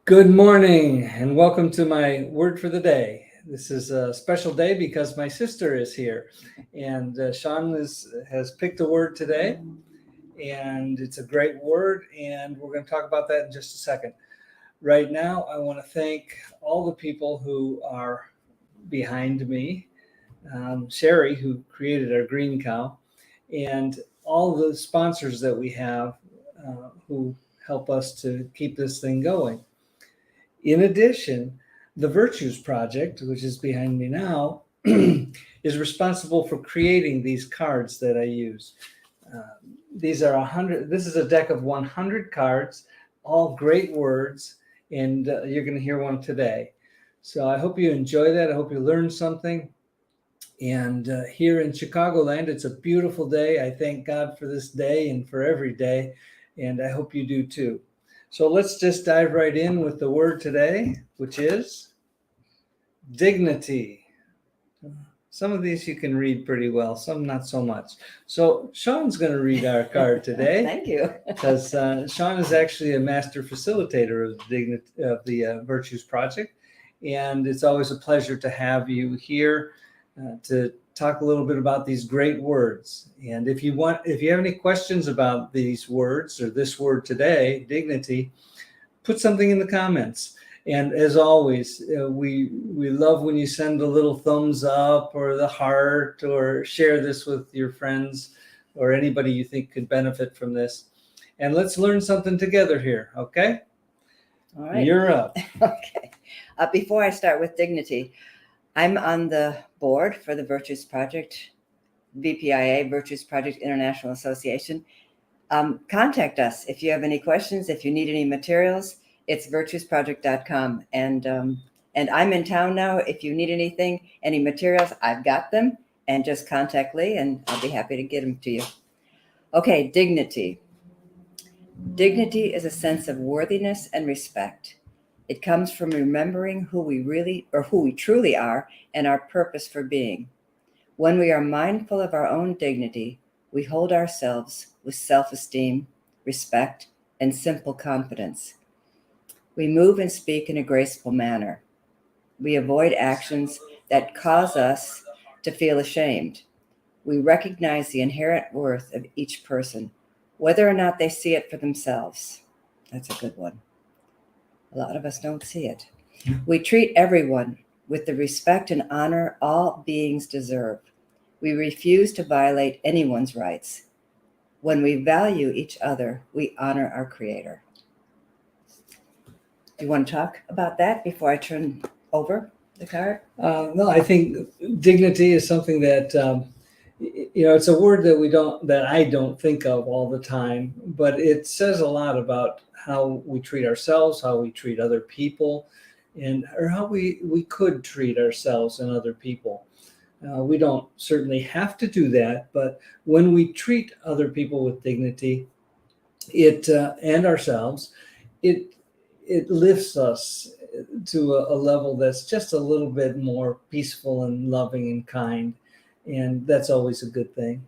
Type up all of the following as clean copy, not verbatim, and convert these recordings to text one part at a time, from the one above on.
Good morning and welcome to my word for the day. This is a special day because my sister is here, and Sean has picked a word today, and it's a great word, and we're going to talk about that in just a second. Right now, I want to thank all the people who are behind me, Sherry, who created our green cow, and all the sponsors that we have who help us to keep this thing going. In addition, the Virtues Project, which is behind me now, is responsible for creating these cards that I use. Uh, these are 100. This is a deck of 100 cards, all great words, and you're going to hear one today. So I hope you enjoy that. I hope you learn something. And here in Chicagoland, it's a beautiful day. I thank God for this day and for every day, and I hope you do too. So let's just dive right in with the word today, which is dignity. Some of these you can read pretty well, some not so much. So Sean's going to read our card today. Thank you. Because Sean is actually a master facilitator of the Virtues Project, and it's always a pleasure to have you here to talk a little bit about these great words. And if you have any questions about these words or this word today, dignity, put something in the comments. And as always, we love when you send a little thumbs up or the heart or share this with your friends or anybody you think could benefit from this. And let's learn something together here, okay? All right. You're up. Okay. Before I start with dignity, I'm on the board for the Virtues Project, VPIA, Virtues Project International Association. Contact us if you have any questions, if you need any materials. It's virtuesproject.com. And I'm in town now. If you need anything, any materials, I've got them. And just contact Lee and I'll be happy to get them to you. Okay, dignity. Dignity is a sense of worthiness and respect. It comes from remembering who we truly are and our purpose for being. When we are mindful of our own dignity, we hold ourselves with self-esteem, respect, and simple confidence. We move and speak in a graceful manner. We avoid actions that cause us to feel ashamed. We recognize the inherent worth of each person, whether or not they see it for themselves. That's a good one. A lot of us don't see it. We treat everyone with the respect and honor all beings deserve. We refuse to violate anyone's rights. When we value each other, we honor our Creator. Do you want to talk about that before I turn over the card? No, I think dignity is something that it's a word that I don't think of all the time, but it says a lot about how we treat ourselves, how we treat other people, or how we could treat ourselves and other people. We don't certainly have to do that, but when we treat other people with dignity, and ourselves, it lifts us to a level that's just a little bit more peaceful and loving and kind, and that's always a good thing.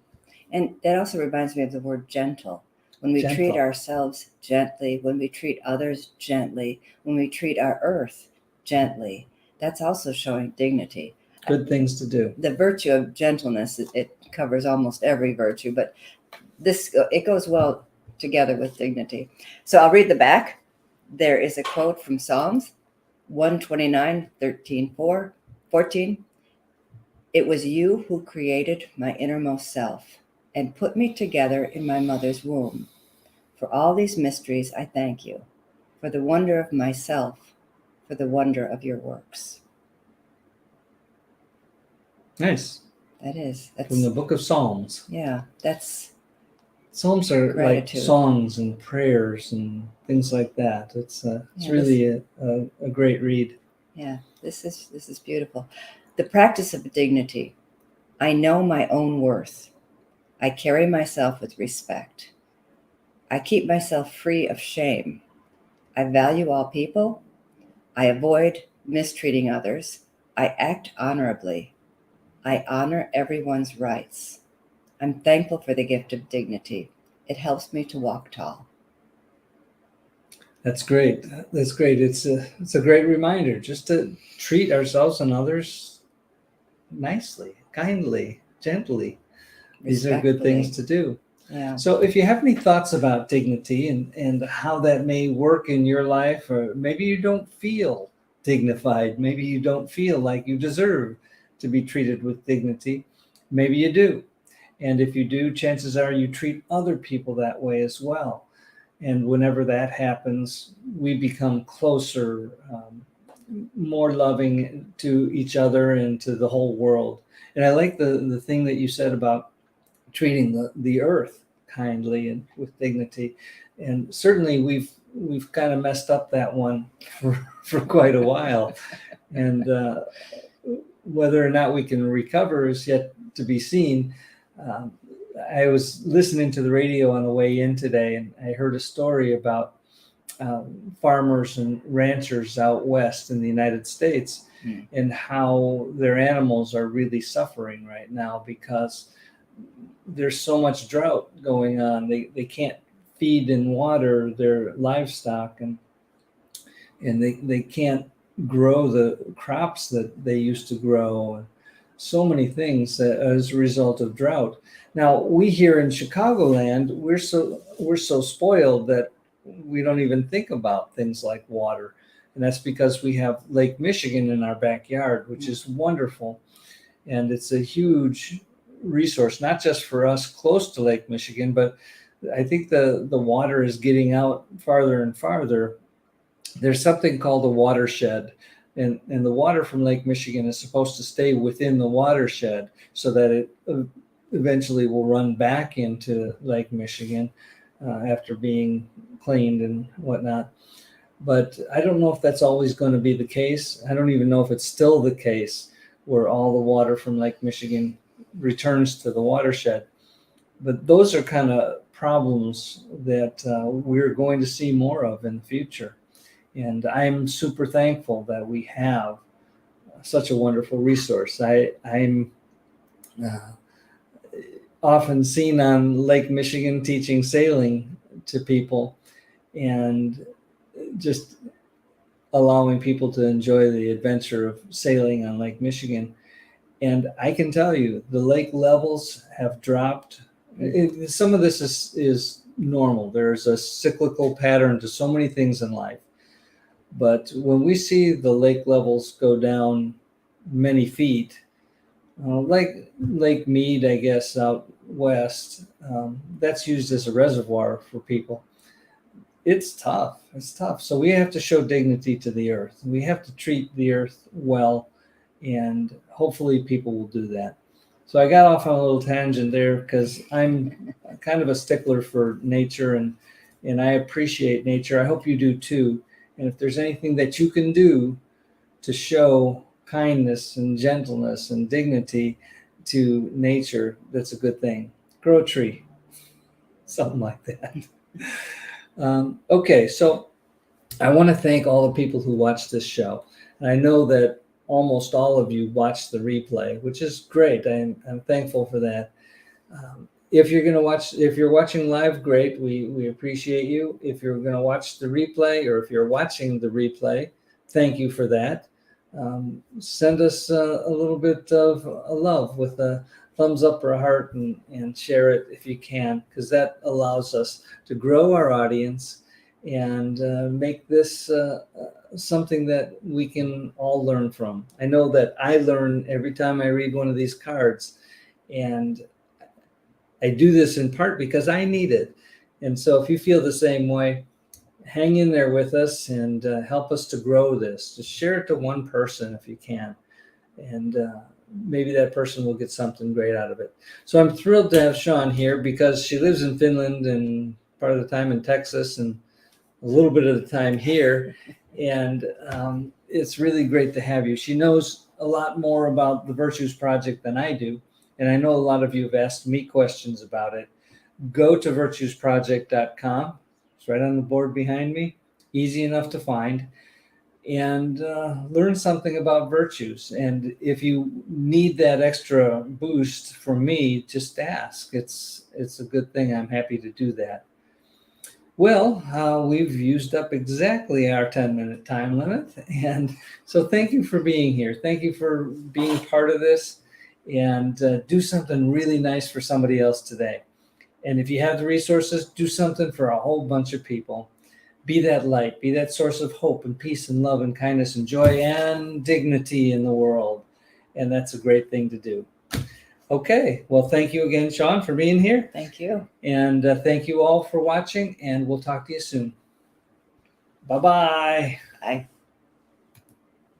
And that also reminds me of the word gentle. When we treat ourselves gently, when we treat others gently, when we treat our earth gently, that's also showing dignity. Good things to do. The virtue of gentleness, it covers almost every virtue, but it goes well together with dignity. So I'll read the back. There is a quote from Psalms 129, 14. It was you who created my innermost self and put me together in my mother's womb. For all these mysteries, I thank you, for the wonder of myself, for the wonder of your works. Nice. That's from the book of Psalms. Yeah, that's Psalms are gratitude. Like songs and prayers and things like that. It's really a great read. Yeah, this is beautiful. The practice of dignity. I know my own worth. I carry myself with respect. I keep myself free of shame. I value all people. I avoid mistreating others. I act honorably. I honor everyone's rights. I'm thankful for the gift of dignity. It helps me to walk tall. That's great. That's great. It's a great reminder just to treat ourselves and others nicely, kindly, gently. These are good things to do. Yeah. So if you have any thoughts about dignity and how that may work in your life, or maybe you don't feel dignified, maybe you don't feel like you deserve to be treated with dignity, maybe you do. And if you do, chances are you treat other people that way as well. And whenever that happens, we become closer, more loving to each other and to the whole world. And I like the thing that you said about treating the earth kindly and with dignity. And certainly we've kind of messed up that one for quite a while. And whether or not we can recover is yet to be seen. Um, I was listening to the radio on the way in today, and I heard a story about farmers and ranchers out west in the United States and how their animals are really suffering right now because there's so much drought going on. They can't feed and water their livestock, and they can't grow the crops that they used to grow. So many things as a result of drought. Now we here in Chicagoland, we're so spoiled that we don't even think about things like water, and that's because we have Lake Michigan in our backyard, which is wonderful, and it's a huge resource, not just for us close to Lake Michigan, but I think the water is getting out farther and farther. There's something called a watershed, and the water from Lake Michigan is supposed to stay within the watershed so that it eventually will run back into Lake Michigan after being cleaned and whatnot. But I don't know if that's always going to be the case. I don't even know if it's still the case where all the water from Lake Michigan returns to the watershed. But those are kind of problems that we're going to see more of in the future. And I'm super thankful that we have such a wonderful resource. I'm often seen on Lake Michigan teaching sailing to people and just allowing people to enjoy the adventure of sailing on Lake Michigan. And I can tell you, the lake levels have dropped. Some of this is normal. There's a cyclical pattern to so many things in life. But when we see the lake levels go down many feet, like Lake Mead, I guess, out west, that's used as a reservoir for people. It's tough. It's tough. So we have to show dignity to the earth. We have to treat the earth well, and hopefully people will do that. So I got off on a little tangent there because I'm kind of a stickler for nature, and I appreciate nature. I hope you do too. And if there's anything that you can do to show kindness and gentleness and dignity to nature, that's a good thing. Grow a tree, something like that. Okay, so I want to thank all the people who watched this show. And I know that almost all of you watched the replay, which is great. I'm thankful for that. If you're watching live, great. We appreciate you. If you're going to watch the replay, or if you're watching the replay, thank you for that. Send us a little bit of a love with a thumbs up or a heart, and share it if you can, because that allows us to grow our audience and make this something that we can all learn from. I know that I learn every time I read one of these cards, and I do this in part because I need it. And so if you feel the same way, hang in there with us and help us to grow this. Just share it to one person if you can. And maybe that person will get something great out of it. So I'm thrilled to have Shawn here because she lives in Finland and part of the time in Texas and a little bit of the time here. And it's really great to have you. She knows a lot more about the Virtues Project than I do. And I know a lot of you have asked me questions about it. Go to virtuesproject.com. It's right on the board behind me. Easy enough to find. And learn something about virtues. And if you need that extra boost from me, just ask. It's a good thing. I'm happy to do that. Well, we've used up exactly our 10-minute time limit. And so thank you for being here. Thank you for being part of this, and do something really nice for somebody else today. And if you have the resources, do something for a whole bunch of people. Be that light, be that source of hope and peace and love and kindness and joy and dignity in the world. And that's a great thing to do. Okay, well, thank you again, Sean, for being here. Thank you. And thank you all for watching, and we'll talk to you soon. Bye-bye. Bye.